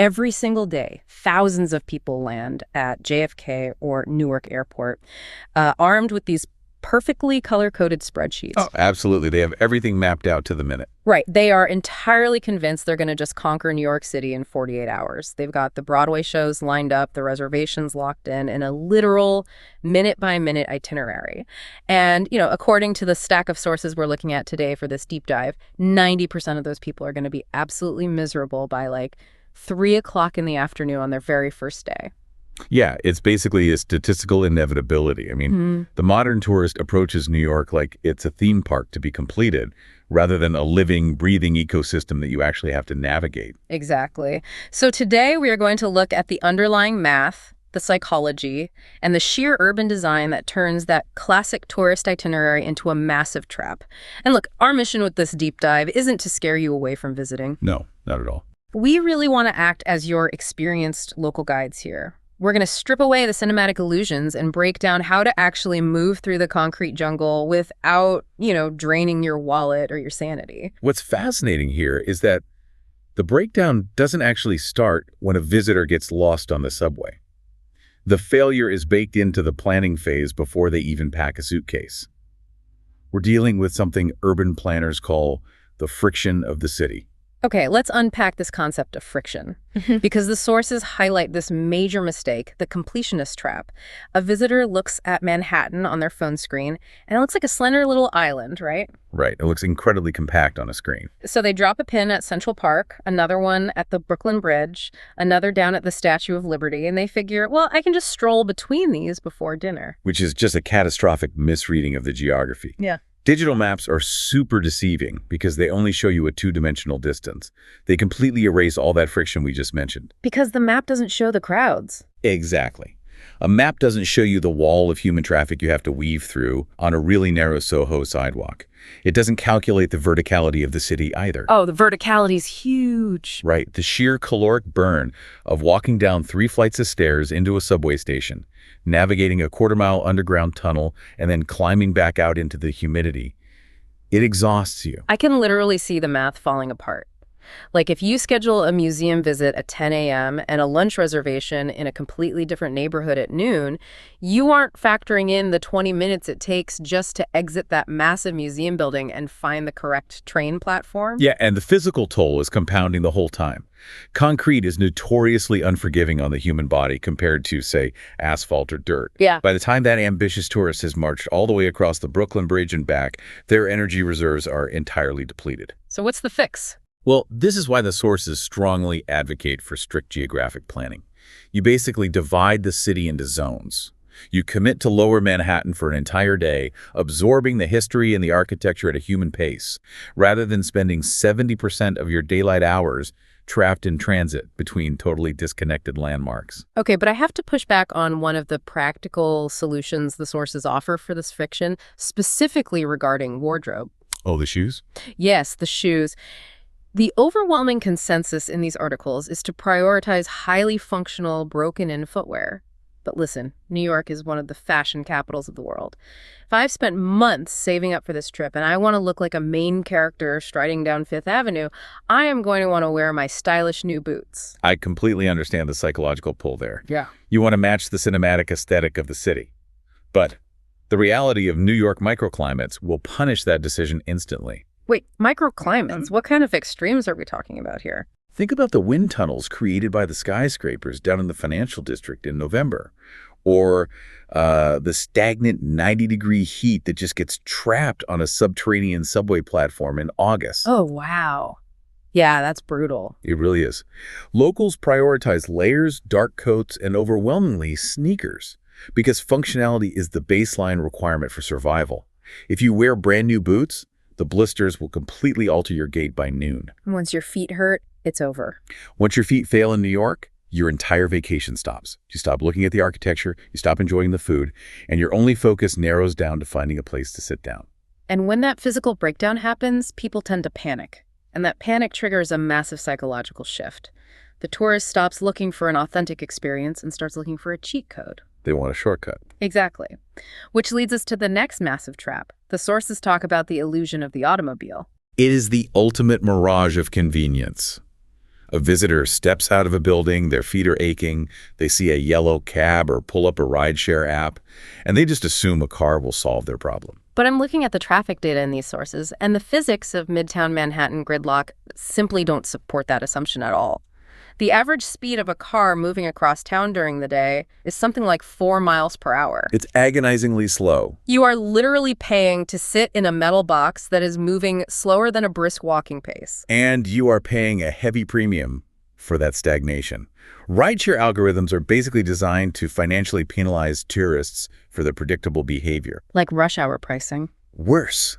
Every single day, thousands of people land at JFK or Newark Airport, armed with these perfectly color-coded spreadsheets. Oh, absolutely. They have everything mapped out to the minute. Right. They are entirely convinced they're going to just conquer New York City in 48 hours. They've got the Broadway shows lined up, the reservations locked in a literal minute-by-minute itinerary. And, according to the stack of sources we're looking at today for this deep dive, 90% of those people are going to be absolutely miserable by 3 o'clock in the afternoon on their very first day. Yeah, it's basically a statistical inevitability. I mean, the modern tourist approaches New York like it's a theme park to be completed, rather than a living, breathing ecosystem that you actually have to navigate. Exactly. So today we are going to look at the underlying math, the psychology, and the sheer urban design that turns that classic tourist itinerary into a massive trap. And look, our mission with this deep dive isn't to scare you away from visiting. No, not at all. We really want to act as your experienced local guides here. We're going to strip away the cinematic illusions and break down how to actually move through the concrete jungle without, draining your wallet or your sanity. What's fascinating here is that the breakdown doesn't actually start when a visitor gets lost on the subway. The failure is baked into the planning phase before they even pack a suitcase. We're dealing with something urban planners call the friction of the city. Okay, let's unpack this concept of friction, because the sources highlight this major mistake, the completionist trap. A visitor looks at Manhattan on their phone screen, and it looks like a slender little island, right? Right. It looks incredibly compact on a screen. So they drop a pin at Central Park, another one at the Brooklyn Bridge, another down at the Statue of Liberty, and they figure, well, I can just stroll between these before dinner. Which is just a catastrophic misreading of the geography. Yeah. Digital maps are super deceiving because they only show you a two-dimensional distance. They completely erase all that friction we just mentioned. Because the map doesn't show the crowds. Exactly. A map doesn't show you the wall of human traffic you have to weave through on a really narrow Soho sidewalk. It doesn't calculate the verticality of the city either. Oh, the verticality is huge. Right. The sheer caloric burn of walking down 3 flights of stairs into a subway station, navigating a quarter-mile underground tunnel, and then climbing back out into the humidity. It exhausts you. I can literally see the math falling apart. Like if you schedule a museum visit at 10 a.m. and a lunch reservation in a completely different neighborhood at noon, you aren't factoring in the 20 minutes it takes just to exit that massive museum building and find the correct train platform. Yeah, and the physical toll is compounding the whole time. Concrete is notoriously unforgiving on the human body compared to, say, asphalt or dirt. Yeah. By the time that ambitious tourist has marched all the way across the Brooklyn Bridge and back, their energy reserves are entirely depleted. So what's the fix? Well, this is why the sources strongly advocate for strict geographic planning. You basically divide the city into zones. You commit to Lower Manhattan for an entire day, absorbing the history and the architecture at a human pace, rather than spending 70% of your daylight hours trapped in transit between totally disconnected landmarks. Okay, but I have to push back on one of the practical solutions the sources offer for this friction, specifically regarding wardrobe. Oh, the shoes? Yes, the shoes. The overwhelming consensus in these articles is to prioritize highly functional, broken-in footwear. But listen, New York is one of the fashion capitals of the world. If I've spent months saving up for this trip and I want to look like a main character striding down Fifth Avenue, I am going to want to wear my stylish new boots. I completely understand the psychological pull there. Yeah. You want to match the cinematic aesthetic of the city. But the reality of New York microclimates will punish that decision instantly. Wait, microclimates? What kind of extremes are we talking about here? Think about the wind tunnels created by the skyscrapers down in the financial district in November, or the stagnant 90-degree heat that just gets trapped on a subterranean subway platform in August. Oh, wow. Yeah, that's brutal. It really is. Locals prioritize layers, dark coats, and overwhelmingly sneakers, because functionality is the baseline requirement for survival. If you wear brand new boots, the blisters will completely alter your gait by noon. Once your feet hurt, it's over. Once your feet fail in New York, your entire vacation stops. You stop looking at the architecture, you stop enjoying the food, and your only focus narrows down to finding a place to sit down. And when that physical breakdown happens, people tend to panic. And that panic triggers a massive psychological shift. The tourist stops looking for an authentic experience and starts looking for a cheat code. They want a shortcut. Exactly. Which leads us to the next massive trap. The sources talk about the illusion of the automobile. It is the ultimate mirage of convenience. A visitor steps out of a building, their feet are aching, they see a yellow cab or pull up a rideshare app, and they just assume a car will solve their problem. But I'm looking at the traffic data in these sources, and the physics of Midtown Manhattan gridlock simply don't support that assumption at all. The average speed of a car moving across town during the day is something like 4 miles per hour. It's agonizingly slow. You are literally paying to sit in a metal box that is moving slower than a brisk walking pace. And you are paying a heavy premium for that stagnation. Rideshare algorithms are basically designed to financially penalize tourists for their predictable behavior. Like rush hour pricing. Worse.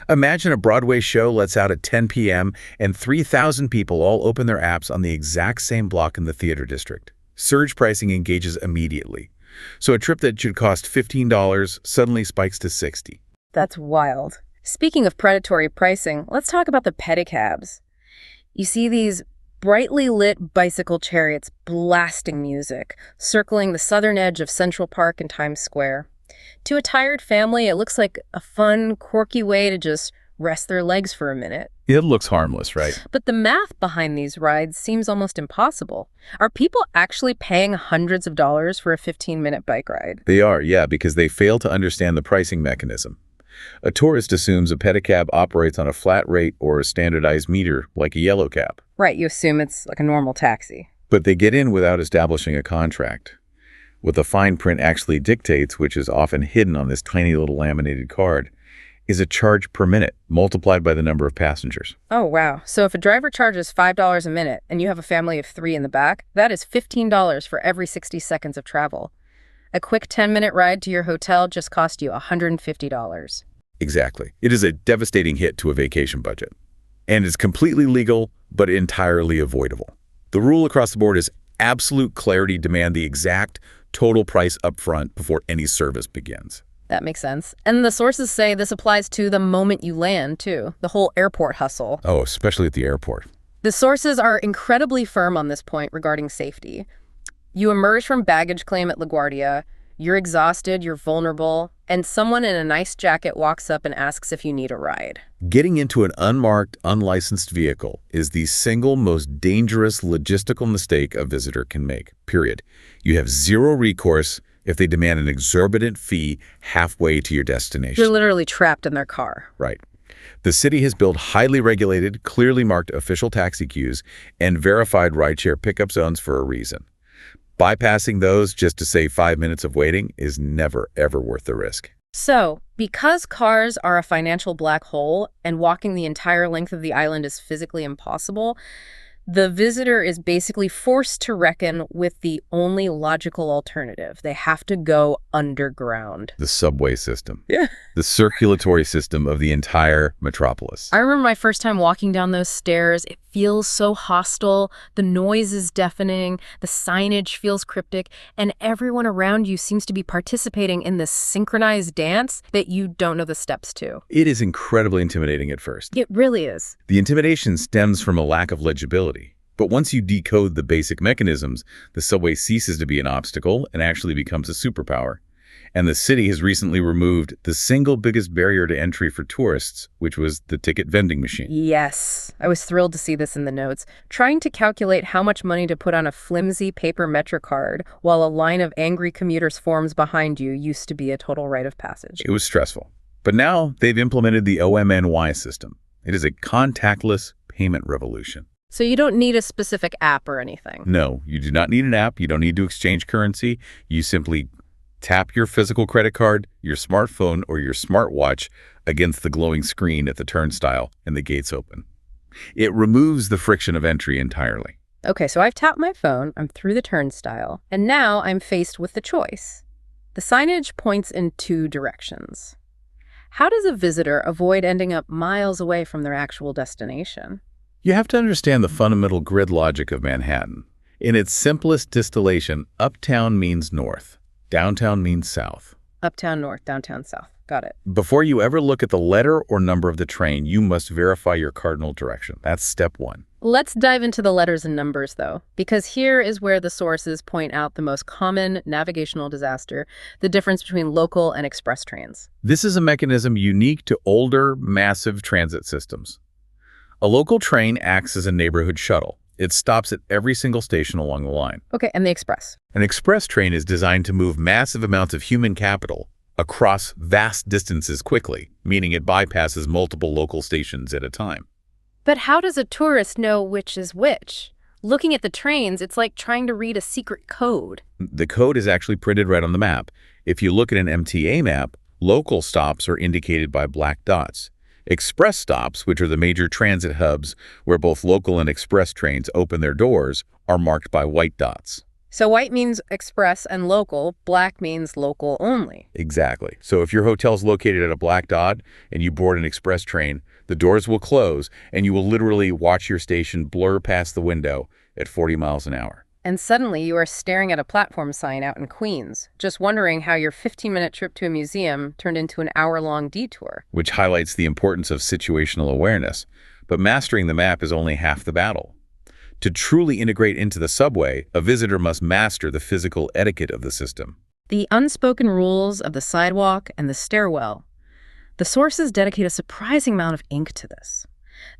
Imagine a Broadway show lets out at 10 p.m. and 3,000 people all open their apps on the exact same block in the theater district. Surge pricing engages immediately. So a trip that should cost $15 suddenly spikes to $60. That's wild. Speaking of predatory pricing, let's talk about the pedicabs. You see these brightly lit bicycle chariots blasting music, circling the southern edge of Central Park and Times Square. To a tired family, it looks like a fun, quirky way to just rest their legs for a minute. It looks harmless, right? But the math behind these rides seems almost impossible. Are people actually paying hundreds of dollars for a 15-minute bike ride? They are, yeah, because they fail to understand the pricing mechanism. A tourist assumes a pedicab operates on a flat rate or a standardized meter, like a yellow cab. Right, you assume it's like a normal taxi. But they get in without establishing a contract. What the fine print actually dictates, which is often hidden on this tiny little laminated card, is a charge per minute multiplied by the number of passengers. Oh, wow. So if a driver charges $5 a minute and you have a family of 3 in the back, that is $15 for every 60 seconds of travel. A quick 10-minute ride to your hotel just cost you $150. Exactly. It is a devastating hit to a vacation budget. And it's completely legal, but entirely avoidable. The rule across the board is absolute clarity, demand the exact total price up front before any service begins. That makes sense. And the sources say this applies to the moment you land, too. The whole airport hustle. Oh, especially at the airport. The sources are incredibly firm on this point regarding safety. You emerge from baggage claim at LaGuardia, you're exhausted, you're vulnerable, and someone in a nice jacket walks up and asks if you need a ride. Getting into an unmarked, unlicensed vehicle is the single most dangerous logistical mistake a visitor can make, period. You have zero recourse if they demand an exorbitant fee halfway to your destination. You're literally trapped in their car. Right. The city has built highly regulated, clearly marked official taxi queues and verified rideshare pickup zones for a reason. Bypassing those just to save 5 minutes of waiting is never, ever worth the risk. So, because cars are a financial black hole and walking the entire length of the island is physically impossible, the visitor is basically forced to reckon with the only logical alternative. They have to go underground. The subway system. Yeah. The circulatory system of the entire metropolis. I remember my first time walking down those stairs. It feels so hostile. The noise is deafening. The signage feels cryptic. And everyone around you seems to be participating in this synchronized dance that you don't know the steps to. It is incredibly intimidating at first. It really is. The intimidation stems from a lack of legibility. But once you decode the basic mechanisms, the subway ceases to be an obstacle and actually becomes a superpower. And the city has recently removed the single biggest barrier to entry for tourists, which was the ticket vending machine. Yes, I was thrilled to see this in the notes. Trying to calculate how much money to put on a flimsy paper MetroCard while a line of angry commuters forms behind you used to be a total rite of passage. It was stressful. But now they've implemented the OMNY system. It is a contactless payment revolution. So you don't need a specific app or anything? No, you do not need an app. You don't need to exchange currency. You simply tap your physical credit card, your smartphone, or your smartwatch against the glowing screen at the turnstile, and the gates open. It removes the friction of entry entirely. Okay, so I've tapped my phone, I'm through the turnstile, and now I'm faced with the choice. The signage points in 2 directions. How does a visitor avoid ending up miles away from their actual destination? You have to understand the fundamental grid logic of Manhattan. In its simplest distillation, uptown means north, downtown means south. Uptown north, downtown south. Got it. Before you ever look at the letter or number of the train, you must verify your cardinal direction. That's step 1. Let's dive into the letters and numbers, though, because here is where the sources point out the most common navigational disaster, the difference between local and express trains. This is a mechanism unique to older, massive transit systems. A local train acts as a neighborhood shuttle. It stops at every single station along the line. Okay, and the express? An express train is designed to move massive amounts of human capital across vast distances quickly, meaning it bypasses multiple local stations at a time. But how does a tourist know which is which? Looking at the trains, it's like trying to read a secret code. The code is actually printed right on the map. If you look at an MTA map, local stops are indicated by black dots. Express stops, which are the major transit hubs where both local and express trains open their doors, are marked by white dots. So white means express and local, black means local only. Exactly. So if your hotel's located at a black dot and you board an express train, the doors will close and you will literally watch your station blur past the window at 40 miles an hour. And suddenly you are staring at a platform sign out in Queens, just wondering how your 15-minute trip to a museum turned into an hour-long detour. Which highlights the importance of situational awareness. But mastering the map is only half the battle. To truly integrate into the subway, a visitor must master the physical etiquette of the system. The unspoken rules of the sidewalk and the stairwell. The sources dedicate a surprising amount of ink to this.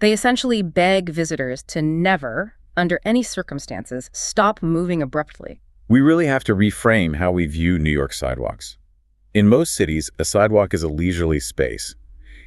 They essentially beg visitors to never, under any circumstances, stop moving abruptly. We really have to reframe how we view New York sidewalks. In most cities, a sidewalk is a leisurely space.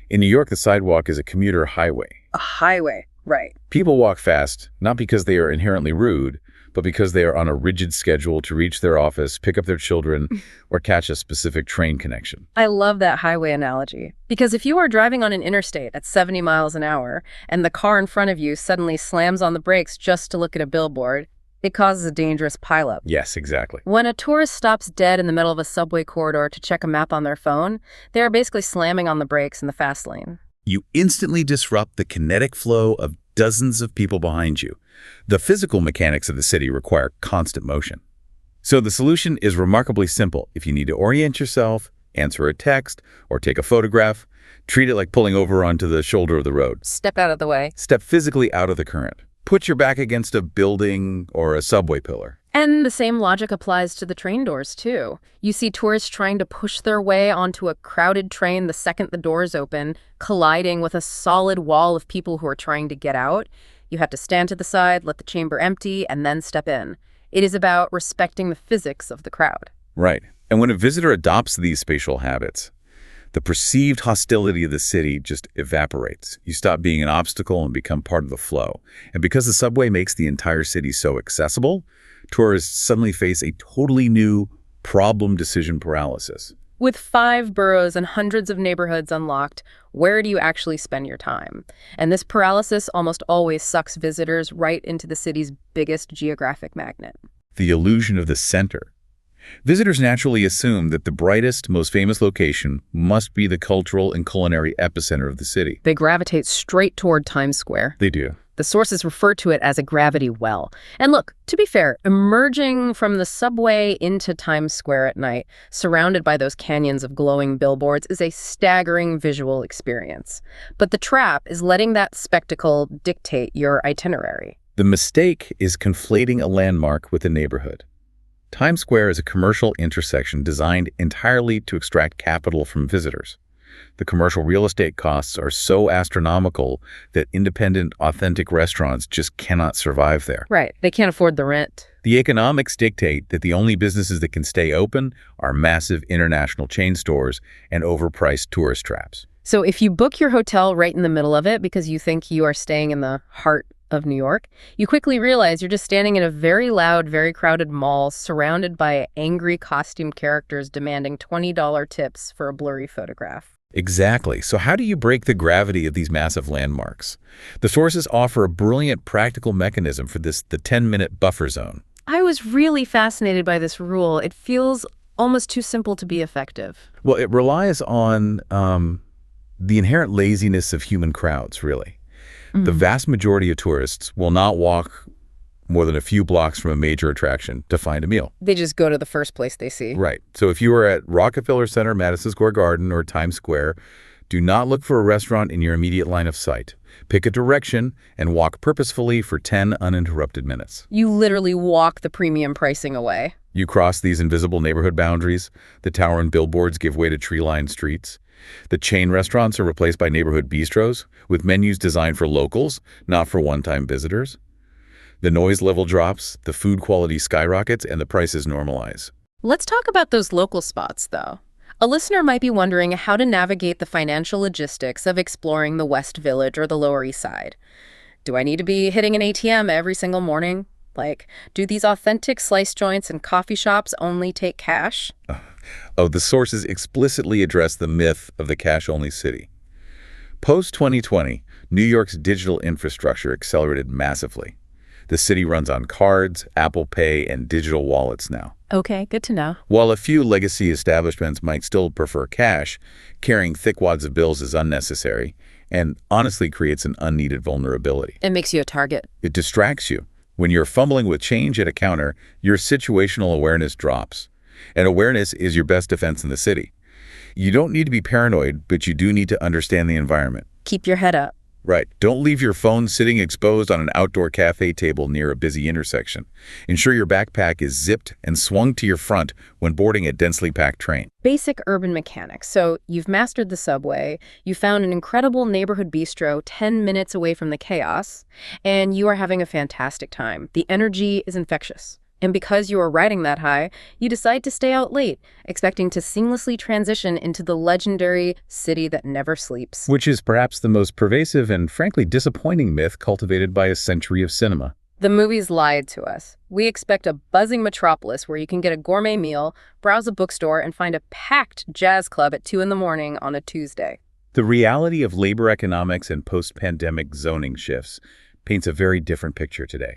In New York, the sidewalk is a commuter highway. A highway, right. People walk fast, not because they are inherently rude, but because they are on a rigid schedule to reach their office, pick up their children, or catch a specific train connection. I love that highway analogy. Because if you are driving on an interstate at 70 miles an hour, and the car in front of you suddenly slams on the brakes just to look at a billboard, it causes a dangerous pileup. Yes, exactly. When a tourist stops dead in the middle of a subway corridor to check a map on their phone, they are basically slamming on the brakes in the fast lane. You instantly disrupt the kinetic flow of dozens of people behind you. The physical mechanics of the city require constant motion. So the solution is remarkably simple. If you need to orient yourself, answer a text, or take a photograph, treat it like pulling over onto the shoulder of the road. Step out of the way. Step physically out of the current. Put your back against a building or a subway pillar. And the same logic applies to the train doors, too. You see tourists trying to push their way onto a crowded train the second the doors open, colliding with a solid wall of people who are trying to get out. You have to stand to the side, let the chamber empty, and then step in. It is about respecting the physics of the crowd. Right. And when a visitor adopts these spatial habits, the perceived hostility of the city just evaporates. You stop being an obstacle and become part of the flow. And because the subway makes the entire city so accessible, tourists suddenly face a totally new problem decision paralysis. With 5 boroughs and hundreds of neighborhoods unlocked, where do you actually spend your time? And this paralysis almost always sucks visitors right into the city's biggest geographic magnet. The illusion of the center. Visitors naturally assume that the brightest, most famous location must be the cultural and culinary epicenter of the city. They gravitate straight toward Times Square. They do. The sources refer to it as a gravity well. And look, to be fair, emerging from the subway into Times Square at night, surrounded by those canyons of glowing billboards, is a staggering visual experience. But the trap is letting that spectacle dictate your itinerary. The mistake is conflating a landmark with a neighborhood. Times Square is a commercial intersection designed entirely to extract capital from visitors. The commercial real estate costs are so astronomical that independent, authentic restaurants just cannot survive there. Right. They can't afford the rent. The economics dictate that the only businesses that can stay open are massive international chain stores and overpriced tourist traps. So if you book your hotel right in the middle of it because you think you are staying in the heart of New York, you quickly realize you're just standing in a very loud, very crowded mall surrounded by angry costume characters demanding $20 tips for a blurry photograph. Exactly. So how do you break the gravity of these massive landmarks? The sources offer a brilliant practical mechanism for this, the 10-minute buffer zone. I was really fascinated by this rule. It feels almost too simple to be effective. Well, it relies on the inherent laziness of human crowds, really. The vast majority of tourists will not walk more than a few blocks from a major attraction to find a meal. They just go to the first place they see. Right. So if you are at Rockefeller Center, Madison Square Garden, or Times Square, do not look for a restaurant in your immediate line of sight. Pick a direction and walk purposefully for 10 uninterrupted minutes. You literally walk the premium pricing away. You cross these invisible neighborhood boundaries. The tower and billboards give way to tree-lined streets. The chain restaurants are replaced by neighborhood bistros with menus designed for locals, not for one-time visitors. The noise level drops, the food quality skyrockets, and the prices normalize. Let's talk about those local spots, though. A listener might be wondering how to navigate the financial logistics of exploring the West Village or the Lower East Side. Do I need to be hitting an ATM every single morning? Like, do these authentic slice joints and coffee shops only take cash? Oh, the sources explicitly address the myth of the cash-only city. Post-2020, New York's digital infrastructure accelerated massively. The city runs on cards, Apple Pay, and digital wallets now. Okay, good to know. While a few legacy establishments might still prefer cash, carrying thick wads of bills is unnecessary and honestly creates an unneeded vulnerability. It makes you a target. It distracts you. When you're fumbling with change at a counter, your situational awareness drops. And awareness is your best defense in the city. You don't need to be paranoid, but you do need to understand the environment. Keep your head up. Right. Don't leave your phone sitting exposed on an outdoor cafe table near a busy intersection. Ensure your backpack is zipped and swung to your front when boarding a densely packed train. Basic urban mechanics. So you've mastered the subway, you found an incredible neighborhood bistro 10 minutes away from the chaos, and you are having a fantastic time. The energy is infectious. And because you are riding that high, you decide to stay out late, expecting to seamlessly transition into the legendary city that never sleeps. Which is perhaps the most pervasive and frankly disappointing myth cultivated by a century of cinema. The movies lied to us. We expect a buzzing metropolis where you can get a gourmet meal, browse a bookstore, and find a packed jazz club at 2 in the morning on a Tuesday. The reality of labor economics and post-pandemic zoning shifts paints a very different picture today.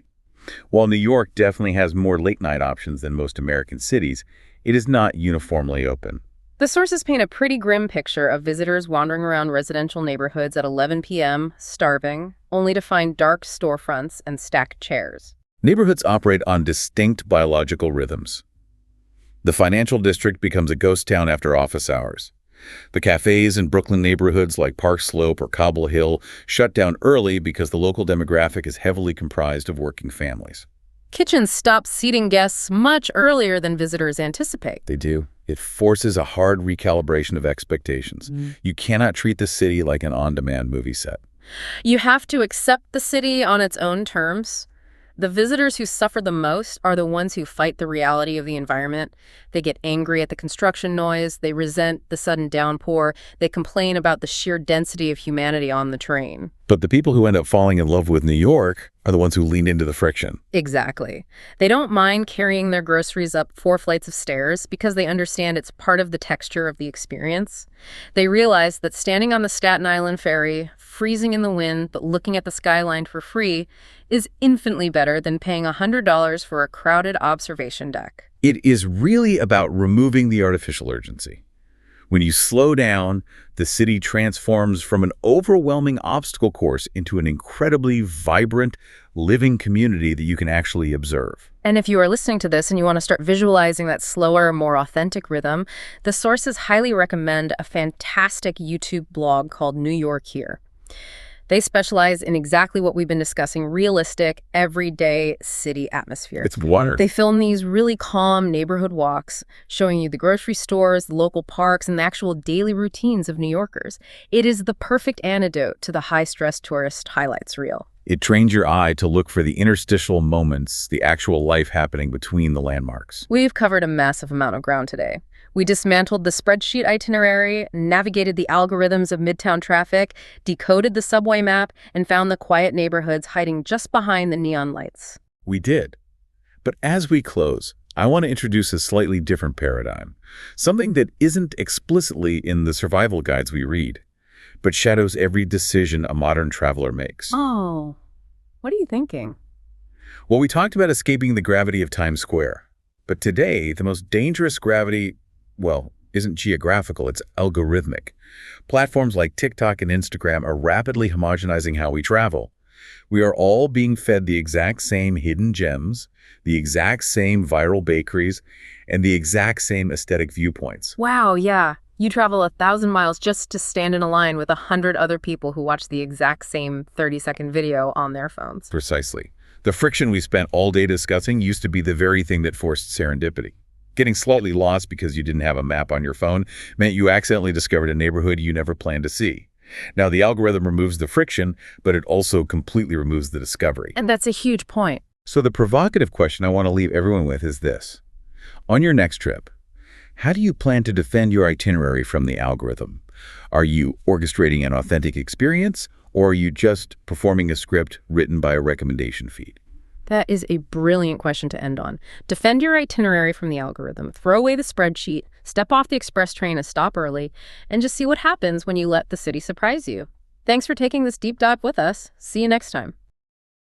While New York definitely has more late-night options than most American cities, it is not uniformly open. The sources paint a pretty grim picture of visitors wandering around residential neighborhoods at 11 p.m., starving, only to find dark storefronts and stacked chairs. Neighborhoods operate on distinct biological rhythms. The financial district becomes a ghost town after office hours. The cafes in Brooklyn neighborhoods like Park Slope or Cobble Hill shut down early because the local demographic is heavily comprised of working families. Kitchens stop seating guests much earlier than visitors anticipate. They do. It forces a hard recalibration of expectations. You cannot treat the city like an on-demand movie set. You have to accept the city on its own terms. The visitors who suffer the most are the ones who fight the reality of the environment. They get angry at the construction noise, they resent the sudden downpour, they complain about the sheer density of humanity on the train. But the people who end up falling in love with New York are the ones who lean into the friction. Exactly. They don't mind carrying their groceries up 4 flights of stairs because they understand it's part of the texture of the experience. They realize that standing on the Staten Island ferry, freezing in the wind but looking at the skyline for free, is infinitely better than paying $100 for a crowded observation deck. It is really about removing the artificial urgency. When you slow down, the city transforms from an overwhelming obstacle course into an incredibly vibrant, living community that you can actually observe. And if you are listening to this and you want to start visualizing that slower, more authentic rhythm, the sources highly recommend a fantastic YouTube blog called New York Here. They specialize in exactly what we've been discussing, realistic, everyday city atmosphere. It's water. They film these really calm neighborhood walks, showing you the grocery stores, the local parks, and the actual daily routines of New Yorkers. It is the perfect antidote to the high-stress tourist highlights reel. It trains your eye to look for the interstitial moments, the actual life happening between the landmarks. We've covered a massive amount of ground today. We dismantled the spreadsheet itinerary, navigated the algorithms of Midtown traffic, decoded the subway map, and found the quiet neighborhoods hiding just behind the neon lights. We did. But as we close, I want to introduce a slightly different paradigm, something that isn't explicitly in the survival guides we read, but shadows every decision a modern traveler makes. Oh, what are you thinking? Well, we talked about escaping the gravity of Times Square, but today the most dangerous gravity, well, isn't geographical, it's algorithmic. Platforms like TikTok and Instagram are rapidly homogenizing how we travel. We are all being fed the exact same hidden gems, the exact same viral bakeries, and the exact same aesthetic viewpoints. Wow, yeah. You travel 1,000 miles just to stand in a line with 100 other people who watch the exact same 30-second video on their phones. Precisely. The friction we spent all day discussing used to be the very thing that forced serendipity. Getting slightly lost because you didn't have a map on your phone meant you accidentally discovered a neighborhood you never planned to see. Now, the algorithm removes the friction, but it also completely removes the discovery. And that's a huge point. So the provocative question I want to leave everyone with is this. On your next trip, how do you plan to defend your itinerary from the algorithm? Are you orchestrating an authentic experience, or are you just performing a script written by a recommendation feed? That is a brilliant question to end on. Defend your itinerary from the algorithm. Throw away the spreadsheet, step off the express train a stop early, and just see what happens when you let the city surprise you. Thanks for taking this deep dive with us. See you next time.